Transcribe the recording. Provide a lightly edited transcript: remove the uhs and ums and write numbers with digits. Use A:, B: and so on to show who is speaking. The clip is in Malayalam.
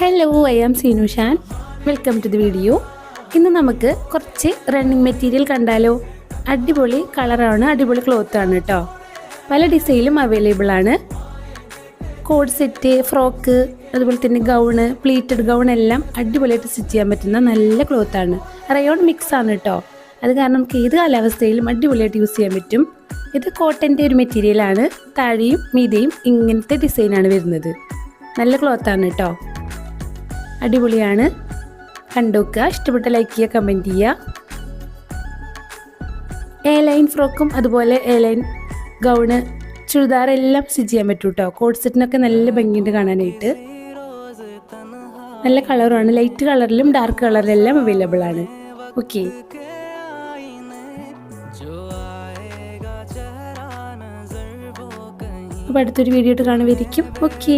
A: Hello, I am Seenushan. Welcome to the video. ഇന്ന് നമുക്ക് കുറച്ച് റണ്ണിങ് മെറ്റീരിയൽ കണ്ടാലോ. അടിപൊളി കളറാണ്, അടിപൊളി ക്ലോത്താണ് കേട്ടോ. പല ഡിസൈനിലും അവൈലബിൾ ആണ്. കോഡ് സെറ്റ്, ഫ്രോക്ക്, അതുപോലെ തന്നെ ഗൗണ്, പ്ലീറ്റഡ് ഗൗൺ എല്ലാം അടിപൊളിയായിട്ട് സ്റ്റിച്ച് ചെയ്യാൻ പറ്റുന്ന നല്ല ക്ലോത്താണ്. റയോൺ മിക്സ് ആണ് കേട്ടോ. അത് കാരണം നമുക്ക് ഏത് കാലാവസ്ഥയിലും അടിപൊളിയായിട്ട് യൂസ് ചെയ്യാൻ പറ്റും. ഇത് കോട്ടൻ്റെ ഒരു മെറ്റീരിയലാണ്. താഴെയും മീതയും ഇങ്ങനത്തെ ഡിസൈനാണ് വരുന്നത്. നല്ല ക്ലോത്താണ് കേട്ടോ, അടിപൊളിയാണ്. കണ്ടുവെക്കുക, ഇഷ്ടപ്പെട്ട ലൈക്ക് ചെയ്യുക, കമൻറ്റ് ചെയ്യുക. എ ലൈൻ ഫ്രോക്കും അതുപോലെ എ ലൈൻ ഗൗണ്, ചുരിദാർ എല്ലാം സ്റ്റിച്ച് ചെയ്യാൻ പറ്റും കേട്ടോ. കോഡ് സെറ്റിനൊക്കെ നല്ല ഭംഗിയുണ്ട് കാണാനായിട്ട്. നല്ല കളറുമാണ്, ലൈറ്റ് കളറിലും ഡാർക്ക് കളറിലെല്ലാം അവൈലബിൾ ആണ്. ഓക്കെ, അപ്പോൾ അടുത്തൊരു വീഡിയോ ആയിട്ട് കാണുമായിരിക്കും. ഓക്കെ.